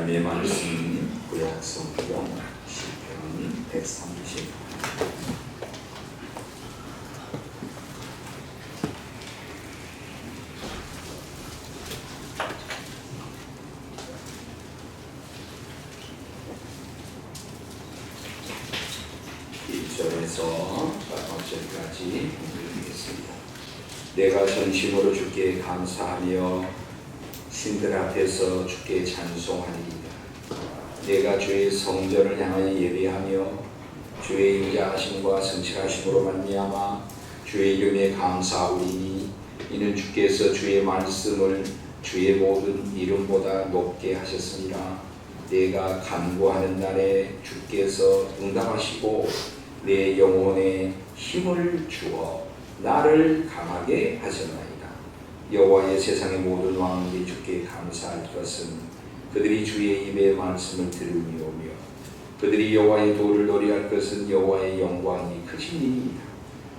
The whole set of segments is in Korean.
하나님의 말씀 구약 성경 시편 130 1절에서 8절까지 읽겠습니다. 내가 전심으로 주께 감사하며 신들 앞에서 주께 찬송하리이다. 내가 주의 성전을 향하여 예배하며 주의 인자하심과 성실하심으로 말미암아 주의 이름에 감사하오리니 이는 주께서 주의 말씀을 주의 모든 이름보다 높게 하셨으니라. 내가 간구하는 날에 주께서 응답하시고 내 영혼에 힘을 주어 나를 강하게 하셨나이다. 여호와의 세상의 모든 왕들이 주께 감사할 것은 그들이 주의 입의 말씀을 들음이오며 그들이 여호와의 도를 노래할 것은 여호와의 영광이 크심이니이다.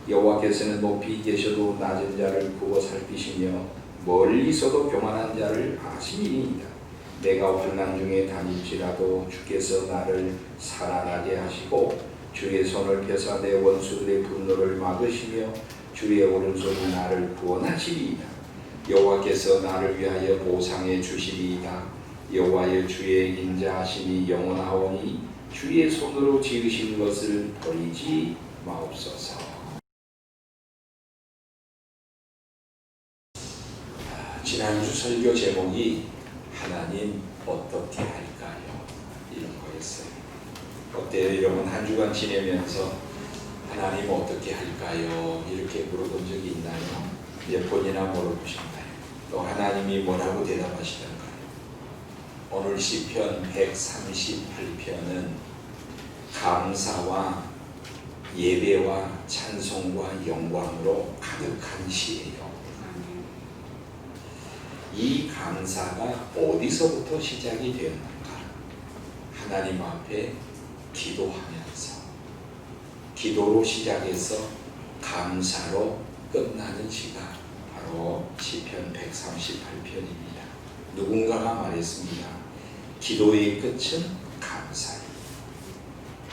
여호와께서는 높이 계셔도 낮은 자를 구워 살피시며 멀리서도 교만한 자를 아심이니이다. 내가 환난 중에 다닐지라도 주께서 나를 살아나게 하시고 주의 손을 펴사 내 원수들의 분노를 막으시며 주의 오른손이 나를 구원하시리이다. 여호와께서 나를 위하여 보상해 주시리이다. 여호와의 주의 인자하심이 영원하오니 주의 손으로 지으신 것을 버리지 마옵소서. 지난주 설교 제목이 하나님 어떻게 할까요? 이런 거였어요. 어때요? 여러분 한 주간 지내면서 하나님 어떻게 할까요? 이렇게 물어본 적이 있나요? 몇 번이나 물어보셨나요? 또 하나님이 뭐라고 대답하시던가요? 오늘 시편 138편은 감사와 예배와 찬송과 영광으로 가득한 시예요. 이 감사가 어디서부터 시작이 되었는가? 하나님 앞에 기도하면서 기도로 시작해서 감사로 끝나는 시가 바로 시편 138편입니다. 누군가가 말했습니다. 기도의 끝은 감사입니다.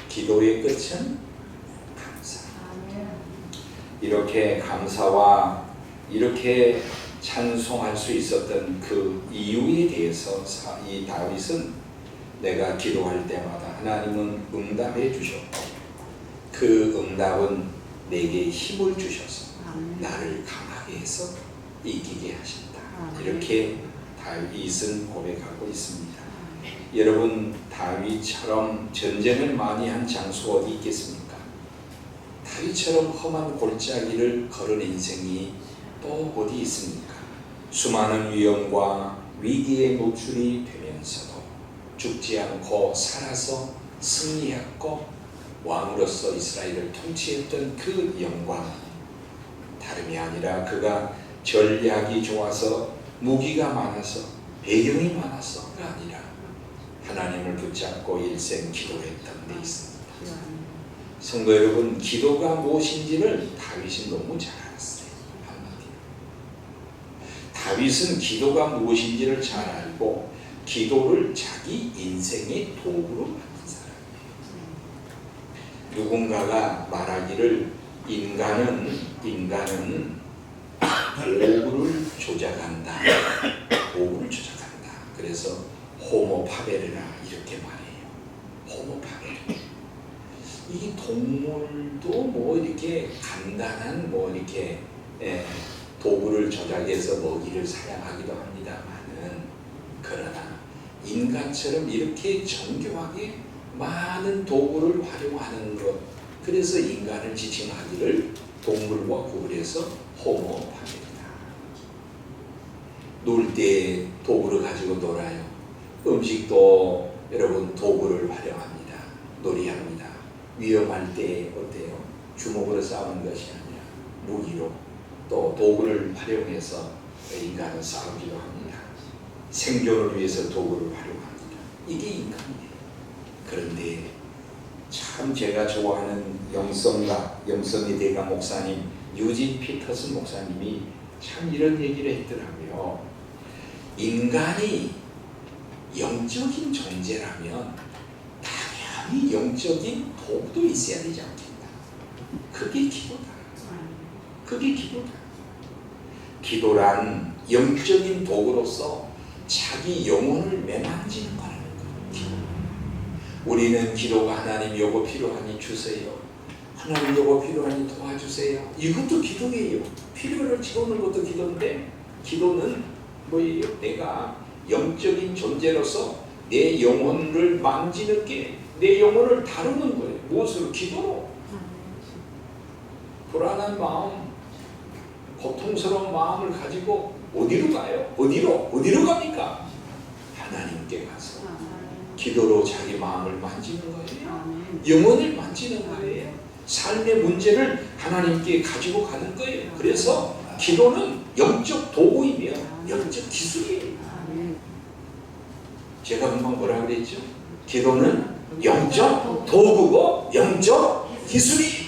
기도의 끝은 감사. 이렇게 감사와 이렇게 찬송할 수 있었던 그 이유에 대해서 이 다윗은 내가 기도할 때마다 하나님은 응답해 주셨고 그 응답은 내게 힘을 주셔서 나를 강하게 해서 이기게 하신다. 이렇게 다윗은 고백하고 있습니다. 여러분 다윗처럼 전쟁을 많이 한 장소 어디 있겠습니까? 다윗처럼 험한 골짜기를 걸은 인생이 또 어디 있습니까? 수많은 위험과 위기에 노출이 되면서도 죽지 않고 살아서 승리했고 왕으로서 이스라엘을 통치했던 그 영광은 다름이 아니라 그가 전략이 좋아서 무기가 많아서 배경이 많아서가 아니라 하나님을 붙잡고 일생 기도했던 데 있습니다. 성도 여러분, 기도가 무엇인지를 다윗이 너무 잘 알았어요. 다윗은 기도가 무엇인지를 잘 알고 기도를 자기 인생의 도구로 만든 사람이에요. 누군가가 말하기를 인간은 도구를 조작한다. 도구를 조작한다. 그래서 호모 파베르라 이렇게 말해요. 호모 파베르. 이 동물도 뭐 이렇게 간단한 뭐 이렇게 도구를 조작해서 먹이를 사냥하기도 합니다만은 그러나 인간처럼 이렇게 정교하게 많은 도구를 활용하는 것, 그래서 인간을 지칭하기를 동물과 구분해서 호모 파베르다. 놀 때 도구를 가지고 놀아요. 음식도 여러분 도구를 활용합니다. 놀이합니다. 위험할 때 어때요? 주먹으로 싸우는 것이 아니라 무기로 또 도구를 활용해서 인간은 싸우기도 합니다. 생존을 위해서 도구를 활용합니다. 이게 인간이에요. 그런데 참 제가 좋아하는 영성의 대가 목사님 유진 피터슨 목사님이 참 이런 얘기를 했더라고요. 인간이 영적인 존재라면 당연히 영적인 도구도 있어야 되지 않겠나. 그게 기도다. 그게 기도다. 기도란 영적인 도구로서 자기 영혼을 매만지는 거라는 거예요. 기도. 우리는 기도가 하나님 요거 필요하니 주세요. 하나님 요거 필요하니 도와주세요. 이것도 기도예요. 필요를 채우는 것도 기도인데, 기도는 뭐예요? 내가 영적인 존재로서 내 영혼을 만지는 게, 내 영혼을 다루는 거예요. 무엇으로? 기도로. 불안한 마음, 고통스러운 마음을 가지고 어디로 가요? 어디로 갑니까? 하나님께 가서 기도로 자기 마음을 만지는 거예요. 영혼을 만지는 거예요. 삶의 문제를 하나님께 가지고 가는 거예요. 그래서 기도는 영적 도구이며 영적 기술이에요. 제가 금방 뭐라 그랬죠? 기도는 영적 도구고 영적 기술이에요.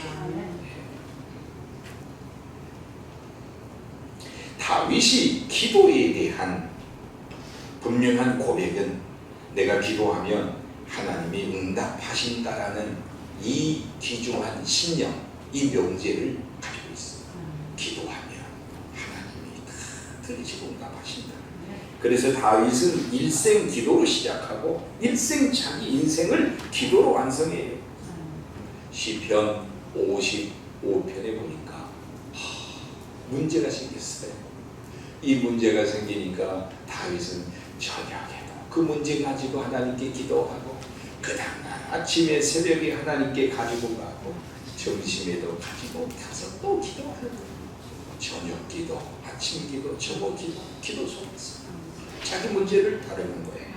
다윗이 기도에 대한 분명한 고백은 내가 기도하면 하나님이 응답하신다라는 이 귀중한 신념, 이 명제를 가지고 있어요. 기도하면 하나님이 다 들으시고 응답하신다. 그래서 다윗은 일생 기도로 시작하고 일생 자기 인생을 기도로 완성해요. 시편 55편에 보니까 문제가 생겼어요. 이 문제가 생기니까 다윗은 저녁에도 그 문제 가지고 하나님께 기도하고, 그 다음날 아침에 새벽에 하나님께 가지고 가고, 점심에도 가지고 가서 또 기도하는 거예요. 저녁 기도, 아침 기도, 저녁 기도, 기도 속에서 자기 문제를 다루는 거예요.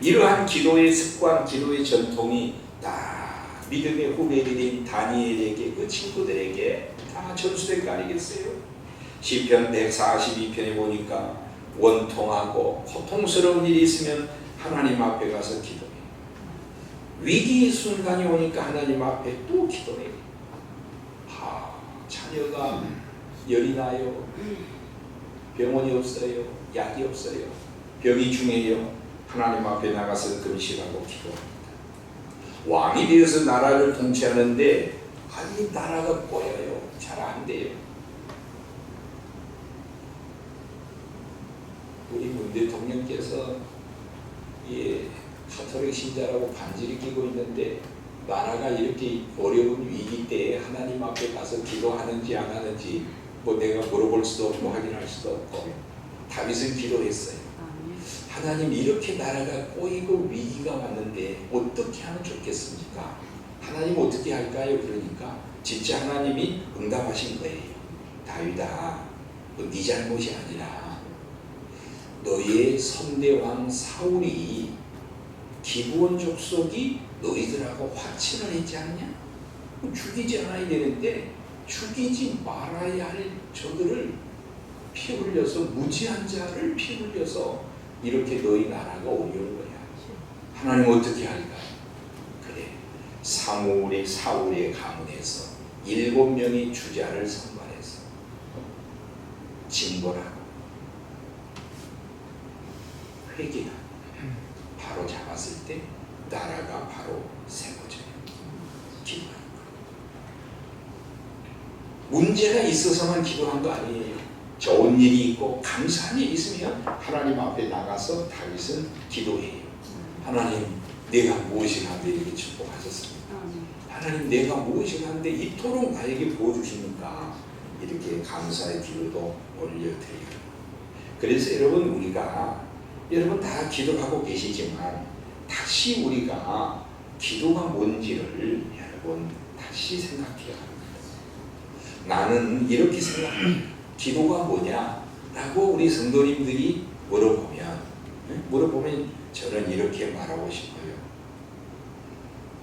이러한 기도의 습관, 기도의 전통이 다 믿음의 후배들인 다니엘에게, 그 친구들에게 다 전수된 거 아니겠어요? 시편 142편에 보니까 원통하고 고통스러운 일이 있으면 하나님 앞에 가서 기도해. 위기의 순간이 오니까 하나님 앞에 또 기도해. 자녀가 열이 나요. 병원이 없어요. 약이 없어요. 병이 중해요. 하나님 앞에 나가서 금식하고 기도합니다. 왕이 되어서 나라를 통치하는데 아니 나라가 꼬여요. 잘 안 돼요. 우리 문 대통령께서 카톨릭 신자라고 반지를 끼고 있는데 나라가 이렇게 어려운 위기 때에 하나님 앞에 가서 기도하는지 안 하는지 뭐 내가 물어볼 수도 없고 확인할 수도 없고, 다윗은 기도했어요. 하나님, 이렇게 나라가 꼬이고 위기가 왔는데 어떻게 하면 좋겠습니까? 하나님 어떻게 할까요? 그러니까 진짜 하나님이 응답하신 거예요. 다윗아, 네 잘못이 아니라 너의 선대왕 사울이 기브온 족속이 너희들하고 화친을 했지 않냐? 죽이지 않아야 되는데 죽이지 말아야 할 저들을 피 흘려서, 무지한 자를 피 흘려서 이렇게 너희 나라가 어려운 거야. 하나님 어떻게 할까요? 그래, 사울의 가문에서 7명의 주자를 선발해서 징벌하고 회개하고 바로 잡았을 때 나라가 바로 세워져요. 기도하는 거예요. 문제가 있어서만 기도한 거 아니에요. 좋은 일이 있고 감사한 일이 있으면 하나님 앞에 나가서 다윗은 기도해요. 하나님, 내가 무엇이 하는데 이렇게 축복하셨습니까? 하나님, 내가 무엇이 하는데 이토록 나에게 보여주시니까 이렇게 감사의 기도도 올려드려요. 그래서 여러분 다 기도하고 계시지만 다시 우리가 기도가 뭔지를 여러분 다시 생각해야 합니다. 나는 이렇게 생각합니다. 기도가 뭐냐? 라고 우리 성도님들이 물어보면 저는 이렇게 말하고 싶어요.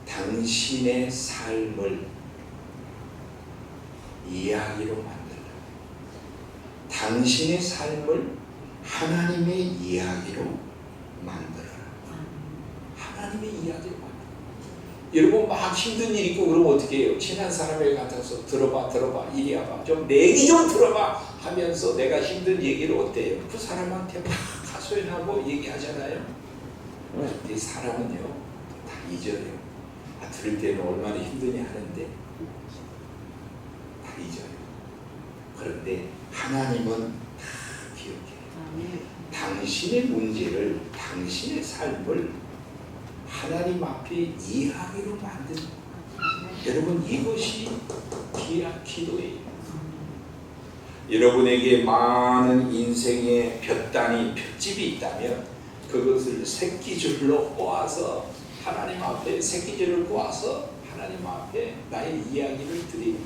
당신의 삶을 이야기로 만들라. 당신의 삶을 하나님의 이야기로 만들어라. 하나님의 이야기로 만들어라. 여러분 막 힘든 일 있고 그러면 어떻게 해요? 친한 사람에게 가서 들어봐 이리 와봐 좀 내 얘기 좀 들어봐 하면서 내가 힘든 얘기를 어때요? 그 사람한테 막 하소연하고 얘기하잖아요. 그런데 사람은요 다 잊어요. 들을 때는 얼마나 힘드냐 하는데 다 잊어요. 그런데 하나님은 다 기억해요. 당신의 문제를, 당신의 삶을 하나님 앞에 이해하기로 만드는 거예요. 여러분, 이것이 기도예요. 여러분에게 많은 인생의 볏단이, 볏집이 있다면 그것을 새끼줄로 꼬아서 하나님 앞에 새끼줄을 꼬아서 하나님 앞에 나의 이야기를 드리는,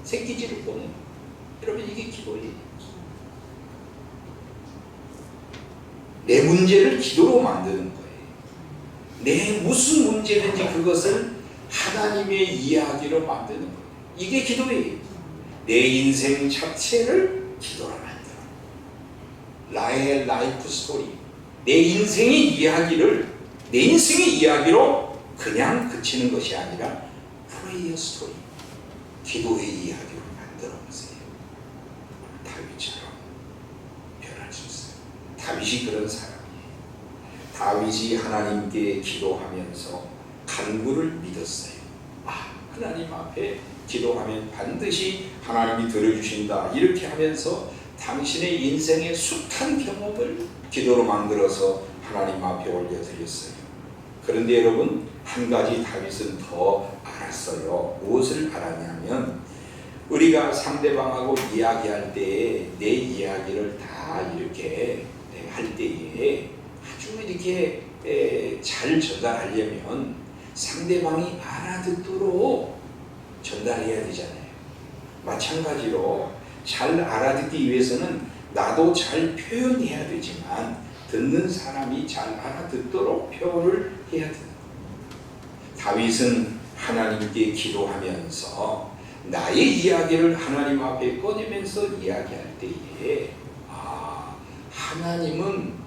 새끼줄을 꼬는, 여러분 이게 기도예요. 내 문제를 기도로 만드는 거예요. 내 무슨 문제든지 그것을 하나님의 이야기로 만드는 거예요. 이게 기도예요. 내 인생 자체를 기도로 만들어. 나의 라이프 스토리, 내 인생의 이야기를 내 인생의 이야기로 그냥 그치는 것이 아니라 프레이어 스토리, 기도의 이야기로 만들어 보세요. 다윗처럼 변할 수 있어요. 다윗이 그런 사람이에요. 다윗이 하나님께 기도하면서 간구를 믿었어요. 하나님 앞에 기도하면 반드시 하나님이 들어주신다. 이렇게 하면서 당신의 인생의 숱한 경험을 기도로 만들어서 하나님 앞에 올려드렸어요. 그런데 여러분, 한 가지 다윗은 더 알았어요. 무엇을 알았냐면, 우리가 상대방하고 이야기할 때에 내 이야기를 다 이렇게 할 때에 아주 이렇게 잘 전달하려면 상대방이 알아듣도록 전달해야 되잖아요. 마찬가지로 잘 알아듣기 위해서는 나도 잘 표현해야 되지만 듣는 사람이 잘 알아듣도록 표현을 해야 된다. 다윗은 하나님께 기도하면서 나의 이야기를 하나님 앞에 꺼내면서 이야기할 때에 하나님은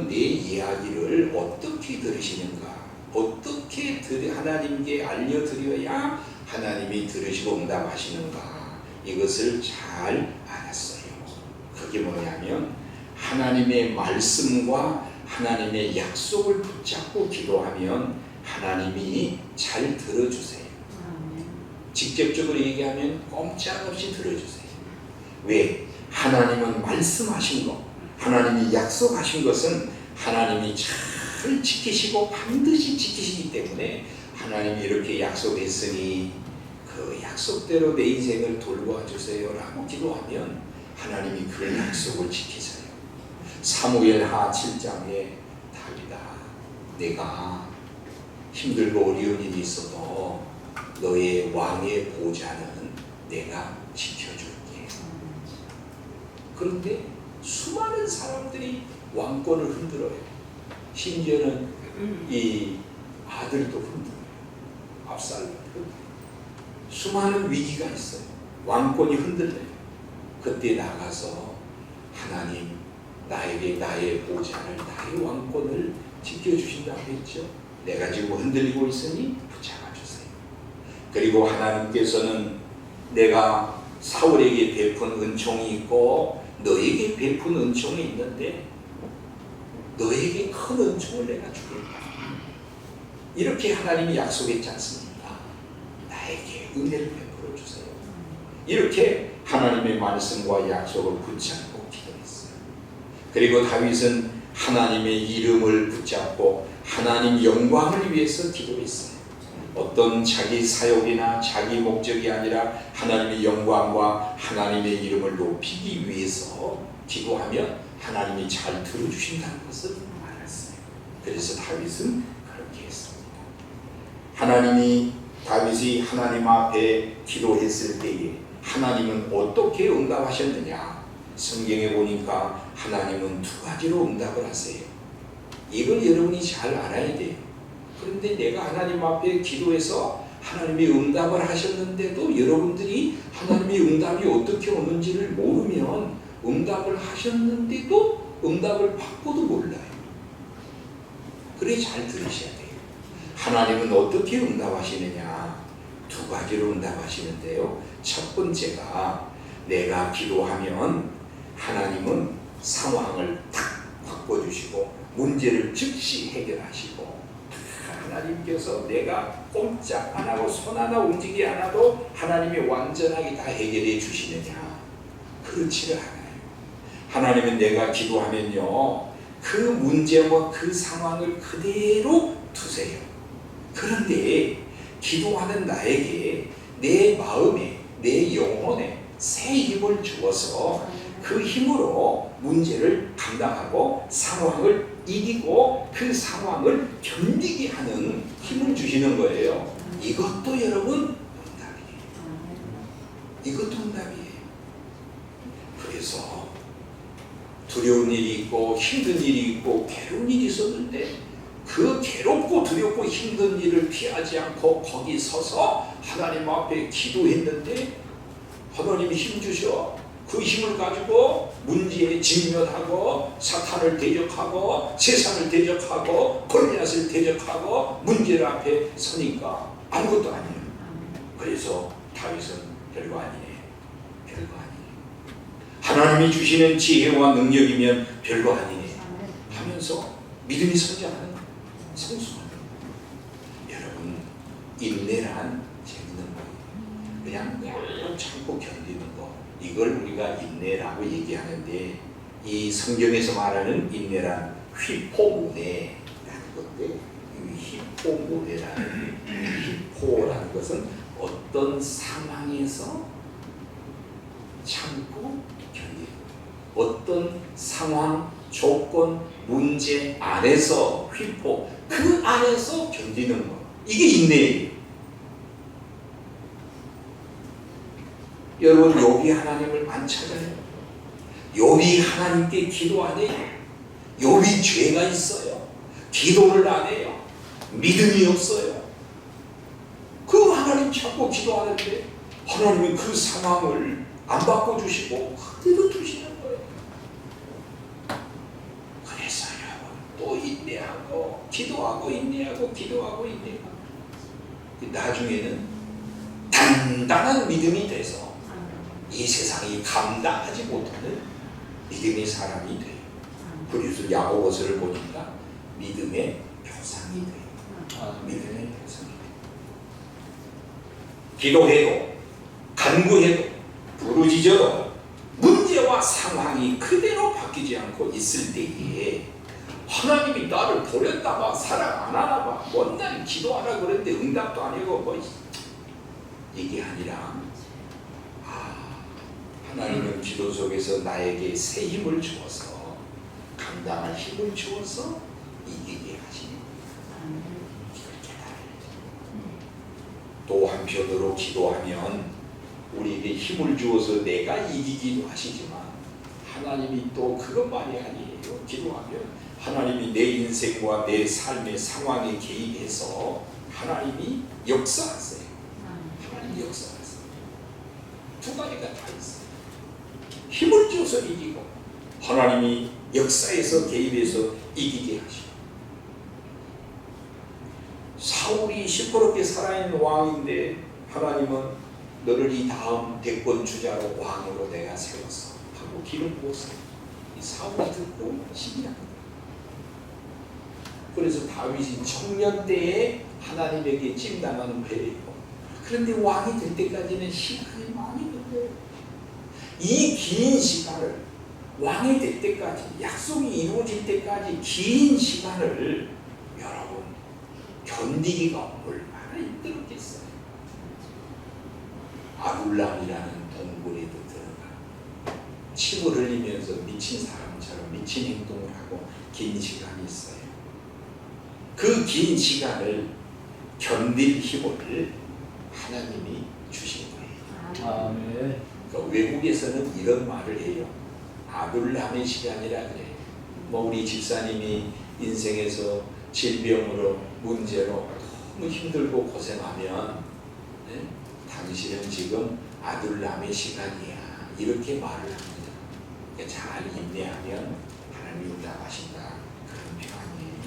내 이야기를 어떻게 들으시는가, 어떻게 하나님께 알려드려야 하나님이 들으시고 응답하시는가, 이것을 잘 알았어요. 그게 뭐냐면 하나님의 말씀과 하나님의 약속을 붙잡고 기도하면 하나님이 잘 들어주세요. 직접적으로 얘기하면 꼼짝없이 들어주세요. 왜? 하나님은 말씀하신 것, 하나님이 약속하신 것은 하나님이 잘 지키시고 반드시 지키시기 때문에 하나님이 이렇게 약속했으니 그 약속대로 내 인생을 돌보아 주세요 라고 기도하면 하나님이 그 약속을 지키세요. 사무엘하 7장에 다윗아, 내가 힘들고 어려운 일이 있어도 너의 왕의 보좌는 내가 지켜줄게. 그런데 수많은 사람들이 왕권을 흔들어요. 심지어는 이 아들도 흔들어요. 압살롬도 흔들어요. 수많은 위기가 있어요. 왕권이 흔들려요. 그때 나가서 하나님, 나에게 나의 보좌를, 나의 왕권을 지켜주신다고 했죠. 내가 지금 흔들리고 있으니 붙잡아 주세요. 그리고 하나님께서는 내가 사울에게 베푼 은총이 있고 너에게 베푼 은총이 있는데 너에게 큰 은총을 내가 주겠다. 이렇게 하나님이 약속했지 않습니까? 나에게 은혜를 베풀어 주세요. 이렇게 하나님의 말씀과 약속을 붙잡고 기도했어요. 그리고 다윗은 하나님의 이름을 붙잡고 하나님 영광을 위해서 기도했어요. 어떤 자기 사역이나 자기 목적이 아니라 하나님의 영광과 하나님의 이름을 높이기 위해서 기도하면 하나님이 잘 들어주신다는 것을 알았어요. 그래서 다윗은 그렇게 했습니다. 다윗이 하나님 앞에 기도했을 때에 하나님은 어떻게 응답하셨느냐? 성경에 보니까 하나님은 두 가지로 응답을 하세요. 이걸 여러분이 잘 알아야 돼요. 그런데 내가 하나님 앞에 기도해서 하나님이 응답을 하셨는데도 여러분들이 하나님의 응답이 어떻게 오는지를 모르면 응답을 하셨는데도 응답을 받고도 몰라요. 그래 잘 들으셔야 돼요. 하나님은 어떻게 응답하시느냐? 두 가지로 응답하시는데요. 첫 번째가 내가 기도하면 하나님은 상황을 딱 바꿔주시고 문제를 즉시 해결하시고, 하나님께서 내가 꼼짝 안 하고 손 하나 움직이지 않아도 하나님이 완전하게 다 해결해 주시느냐? 그렇지를 않아요. 하나님은 내가 기도하면요, 그 문제와 그 상황을 그대로 두세요. 그런데 기도하는 나에게 내 마음에, 내 영혼에 새 힘을 주어서 그 힘으로 문제를 감당하고 상황을 이기고 그 상황을 견디게 하는 힘을 주시는 거예요. 이것도 여러분 응답이에요. 이것도 응답이에요. 그래서 두려운 일이 있고 힘든 일이 있고 괴로운 일이 있었는데 그 괴롭고 두렵고 힘든 일을 피하지 않고 거기 서서 하나님 앞에 기도했는데 하나님이 힘 주셔. 그 힘을 가지고 문제에 직면하고 사탄을 대적하고 세상을 대적하고 골리앗을 대적하고 문제를 앞에 서니까 아무것도 아니에요. 그래서 다윗은 별거 아니네. 별거 아니네. 하나님이 주시는 지혜와 능력이면 별거 아니네 하면서 믿음이 성장하는 성숙하는 거예요. 여러분, 인내란 재밌는 거예요. 그냥 참고 견디는 거, 이걸 우리가 인내라고 얘기하는데, 이 성경에서 말하는 인내란 휘포모네라는 건데, 이 휘포모네라는 휘포라는 것은 어떤 상황에서 참고 견디는, 어떤 상황, 조건, 문제 안에서 휘포, 그 안에서 견디는 것, 이게 인내예요. 여러분, 욥이 하나님을 안 찾아요. 욥이 하나님께 기도 안 해요. 욥이 죄가 있어요. 기도를 안 해요. 믿음이 없어요. 그 하나님 찾고 기도하는데 하나님이 그 상황을 안 바꿔주시고 그대로 두시는 거예요. 그래서 여러분, 또 인내하고 기도하고 인내하고 기도하고 인내하고 나중에는 단단한 믿음이 돼서 이 세상이 감당하지 못하는 믿음의 사람이 돼요. 그래서 야고보서를 보니까 믿음의 표상이 돼요. 믿음의 표상이 돼요. 기도해도 간구해도 부르짖어도 문제와 상황이 그대로 바뀌지 않고 있을 때에 하나님이 나를 버렸나 봐, 사랑 안 하나 봐, 맨날 기도하라 그랬는데 응답도 아니고 뭐 이게 아니라, 하나님은 기도 속에서 나에게 새 힘을 주어서, 감당할 힘을 주어서 이기게 하시는 거예요. 이걸 깨달아야죠. 또 한편으로 기도하면 우리에게 힘을 주어서 내가 이기기도 하시지만, 하나님이 또 그것만이 아니에요. 기도하면 하나님이 내 인생과 내 삶의 상황에 개입해서 하나님이 역사하세요. 하나님이 역사하세요. 두 가지가 다 있어요. 힘을 주어서 이기고 하나님이 역사에서 개입해서 이기게 하시고. 사울이 시퍼렇게 살아있는 왕인데 하나님은 너를 이 다음 대권 주자로 왕으로 내가 세웠어 하고 기름 부었어요. 이 사울이 듣고 신기합니다. 그래서 다윗이 청년 때에 하나님에게 찜당하는 배이고, 그런데 왕이 될 때까지는 시간이 많이 걸려요. 이 긴 시간을, 왕이 될 때까지, 약속이 이루어질 때까지 긴 시간을 여러분 견디기가 얼마나 힘들었겠어요. 아둘람이라는 동굴에도 들어가 침을 흘리면서 미친 사람처럼 미친 행동을 하고 긴 시간이 있어요. 그 긴 시간을 견딜 힘을 하나님이 주신 거예요. 아멘. 그러니까 외국에서는 이런 말을 해요. 아둘람의 시간이라 그래요. 뭐 우리 집사님이 인생에서 질병으로 문제로 너무 힘들고 고생하면, 네? 당신은 지금 아둘람의 시간이야, 이렇게 말을 합니다. 그러니까 잘 인내하면 하나님이 응답하신다, 그런 표현이에요.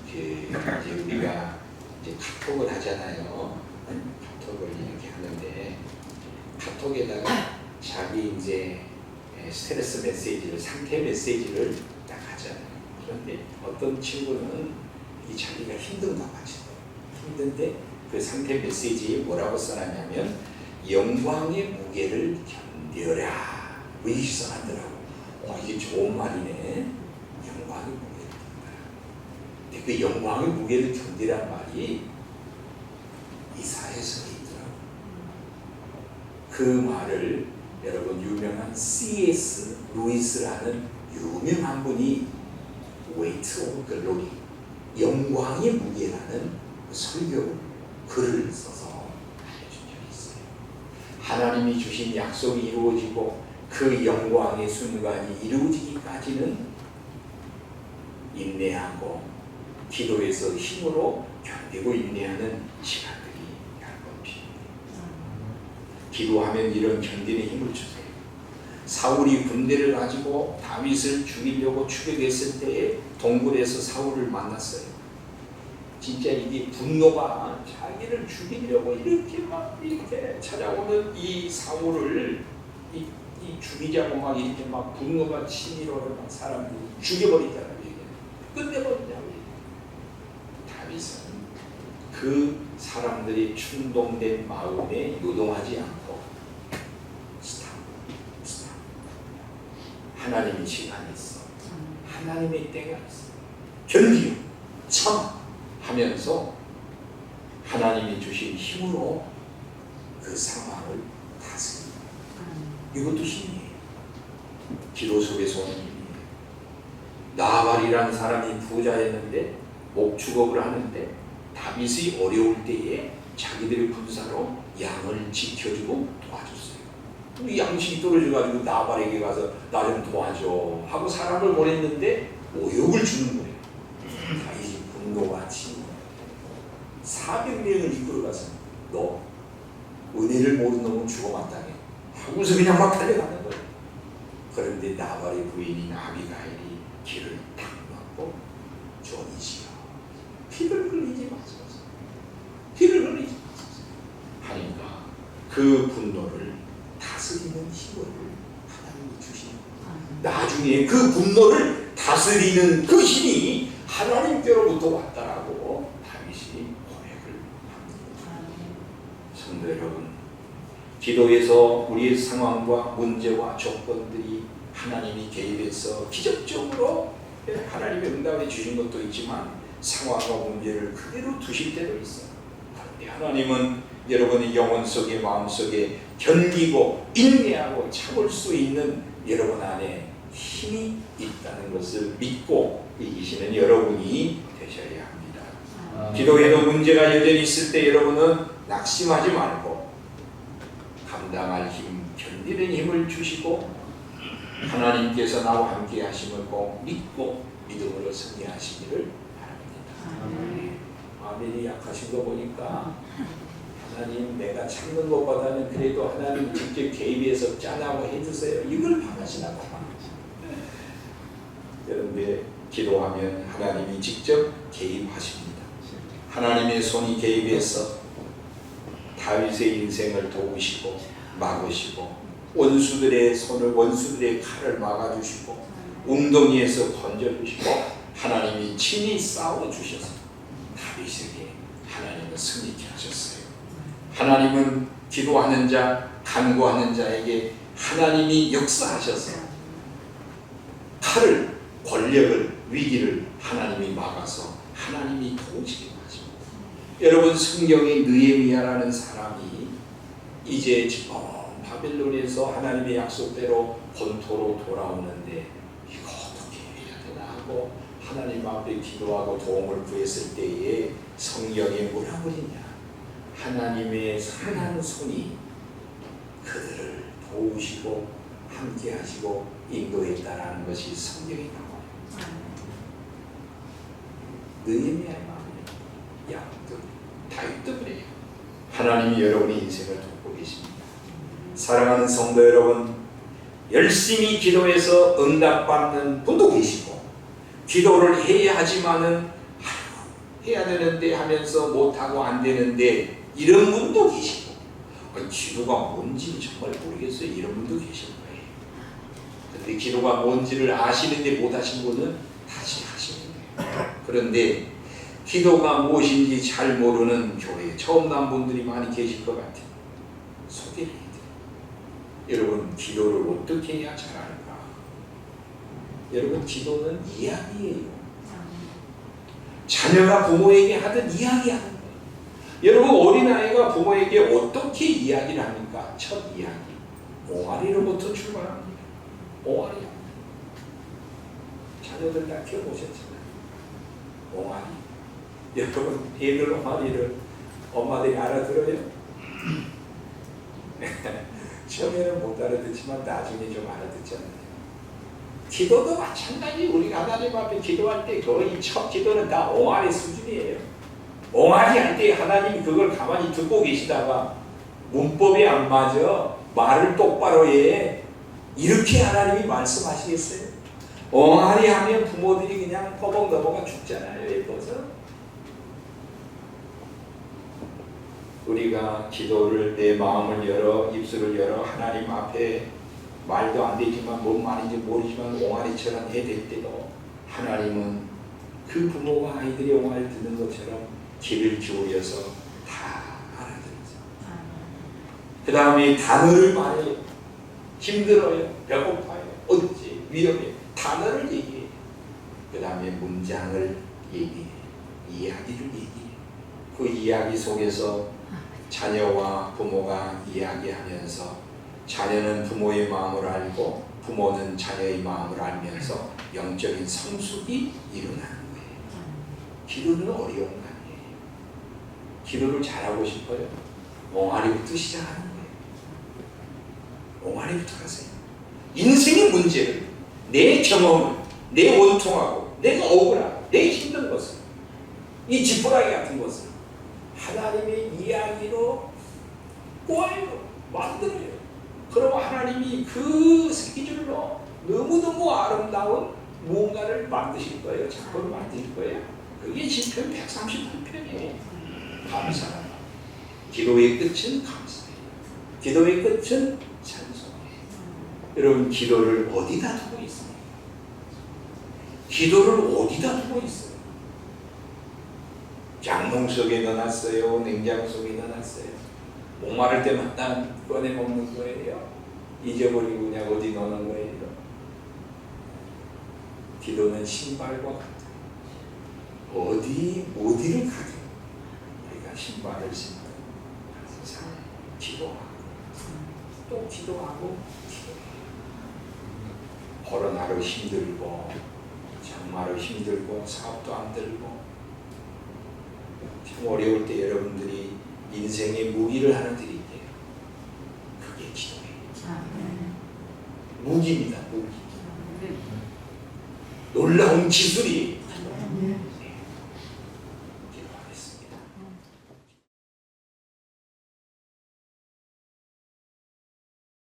이제 우리가 이제 카톡을 하잖아요. 카톡을 이렇게 하는데 카톡에다가 자기 이제 스트레스 메시지를, 상태 메시지를 딱 하잖아요. 그런데 어떤 친구는 이 자기가 힘든가 봐요. 힘든데 그 상태 메시지에 뭐라고 써놨냐면 영광의 무게를 견뎌라. 이렇게 써놨더라고. 이게 좋은 말이네. 영광의 무게를 견뎌라. 근데 그 영광의 무게를 견디란 말이 이사야서에 있더라고. 그 말을 여러분 유명한 C.S. 루이스라는 유명한 분이 Weight of Glory, 영광의 무게라는 설교 글을 써서 알려준 적이 있어요. 하나님이 주신 약속이 이루어지고 그 영광의 순간이 이루어지기까지는 인내하고 기도에서 힘으로 견디고 인내하는 시간들이 여러 번 필요해요. 기도하면 이런 견디는 힘을 주세요. 사울이 군대를 가지고 다윗을 죽이려고 추격했을 때에 동굴에서 사울을 만났어요. 진짜 이게 분노가 자기를 죽이려고 이렇게 찾아오는 이 사울을 이 죽이자고 막 이렇게 막 분노가 치밀어서 막 사람들이 죽여버리잖아요. 끝내버리냐고. 다윗은 그 사람들이 충동된 마음에 요동하지 않고 스탑. 하나님의 시간이 있어. 하나님의 때가 있어. 견디요. 참. 하면서 하나님이 주신 힘으로 그 상황을 다스립니다. 이것도 힘이에요. 기도 속에서 오는 힘이에요. 나발이라는 사람이 부자였는데 목축업을 하는데 다윗이 어려울 때에 자기들의 군사로 양을 지켜주고 도와줬어요. 이 양식이 떨어져가지고 나발에게 가서 나 좀 도와줘 하고 사람을 보냈는데 모욕을 주는 거예요. 다윗이 분노가 치고 400명을 이끌어가서 너 은혜를 모르는 놈은 죽어 마땅해 하고서 그냥 막 달려가는 거예요. 그런데 나발의 부인인 아비가일이 길을 탁 막고 존이시여 피를 흘리지 마소서, 피를 흘리지 마소서 하니까 그 분노를 다스리는 힘을 하나님이 주시는 거예요. 나중에 그 분노를 다스리는 그 힘이 하나님께로부터 왔다라고 다윗이 고백을 합니다. 성도 여러분, 기도에서 우리의 상황과 문제와 조건들이 하나님이 개입해서 기적적으로 하나님의 응답해 주신 것도 있지만 상황과 문제를 그대로 두실 때도 있어요. 그런데 하나님은 여러분의 영혼 속에 마음 속에 견디고 인내하고 참을 수 있는 여러분 안에 힘이 있다는 것을 믿고 이기시는 여러분이 되셔야 합니다. 기도에도 문제가 여전히 있을 때 여러분은 낙심하지 말고 감당할 힘, 견디는 힘을 주시고 하나님께서 나와 함께 하심을 꼭 믿고 믿음으로 승리하시기를 바랍니다. 아멘이 약하신 거 보니까 하나님 내가 참는 것보다는 그래도 하나님 직접 개입해서 짜라고 해주세요. 이걸 바라시나 봐. 그런데 기도하면 하나님이 직접 개입하십니다. 하나님의 손이 개입해서 다윗의 인생을 도우시고 막으시고 원수들의 손을 원수들의 칼을 막아주시고 웅덩이에서 건져주시고 하나님이 친히 싸워주셔서 다윗에게 하나님은 승리케 하셨어요. 하나님은 기도하는 자, 간구하는 자에게 하나님이 역사하셔서 칼을, 권력을, 위기를 하나님이 막아서 하나님이 도우시게 하십니다. 여러분, 성경의 느헤미야라는 사람이 이제 바벨론에서 하나님의 약속대로 본토로 돌아오는데 이거 어떻게 해야 되나 하고 하나님 앞에 기도하고 도움을 구했을 때에 성경에 뭐라 그러냐, 하나님의 선한 손이 그들을 도우시고 함께 하시고 인도했다라는 것이 성경에 나와요. 느헤미야의 마음에 야곱도 다윗도 그래요. 하나님이 여러분의 인생을 돕고 계십니다. 사랑하는 성도 여러분, 열심히 기도해서 응답받는 분도 계시고 기도를 해야 하지만은 해야 되는데 하면서 못하고 안 되는데 이런 분도 계시고 기도가 뭔지 정말 모르겠어요. 이런 분도 계실 거예요. 근데 기도가 뭔지를 아시는데 못하신 분은 다시 하시면 돼요. 그런데 기도가 무엇인지 잘 모르는 교회에 처음 난 분들이 많이 계실 것 같아요. 소개를 해야 돼요. 여러분, 기도를 어떻게 해야 잘할까? 여러분, 기도는 이야기예요. 자녀가 부모에게 하던 이야기하는 거예요. 여러분, 어린아이가 부모에게 어떻게 이야기를 합니까? 첫 이야기, 옹알이로부터 출발합니다. 옹알이. 자녀들 다 키워보셨잖아요. 옹알이. 여러분, 애들 옹알이를 엄마들이 알아들어요? 처음에는 못 알아듣지만 나중에 좀 알아듣잖아요. 기도도 마찬가지. 우리가 하나님 앞에 기도할 때 거의 첫 기도는 다 옹알이 수준이에요. 옹알이 할 때 하나님이 그걸 가만히 듣고 계시다가 문법이 안 맞아, 말을 똑바로 해, 이렇게 하나님이 말씀하시겠어요? 옹알이 하면 부모들이 그냥 퍼벅 넘어가 죽잖아요. 예뻐서. 우리가 기도를, 내 마음을 열어, 입술을 열어 하나님 앞에 말도 안 되지만 뭔 말인지 모르지만 옹알이처럼 해댈 때도 하나님은 그 부모가 아이들이 옹알이 듣는 것처럼 귀를 기울여서 다 알아들으세요. 그 다음에 단어를 말해요. 힘들어요, 배고파요, 어찌, 위험해요. 단어를 얘기해요. 그 다음에 문장을 얘기해요. 이야기를 얘기해요. 그 이야기 속에서 자녀와 부모가 이야기하면서 자녀는 부모의 마음을 알고 부모는 자녀의 마음을 알면서 영적인 성숙이 일어나는 거예요. 기도는 어려운 거 아니에요. 기도를 잘하고 싶어요? 옹알이부터 시작하는 거예요. 옹알이부터 하세요. 인생의 문제를, 내 경험을, 내 원통하고 내가 억울하고 내 힘든 것을, 이 지푸라기 같은 것을 하나님의 이야기로 꼬아요, 만들어요. 그럼 하나님이 그 스케줄로 너무너무 아름다운 무언가를 만드실 거예요. 작품을 만드실 거예요. 그게 시편 138편이에요. 감사합니다. 기도의 끝은 감사예요. 기도의 끝은 찬송이에요. 여러분, 기도를 어디다 두고 있습니까? 기도를 어디다 두고 있어요? 장롱 속에 넣어놨어요? 냉장 속에 넣어놨어요? 목마를 때마다 꺼내 먹는 거예요? 잊어버리고 그냥 어디 넣는 거예요? 기도는 신발과 같아요. 어디를 가든 우리가 신발을 신고 항상 기도하고 또 기도하고 코로나로 힘들고 정말로 힘들고 사업도 안 들고 참 어려울 때 여러분들이 인생의 무기를 하나 드릴게요. 그게 기도예요. 무기입니다. 무기. 놀라운 기술이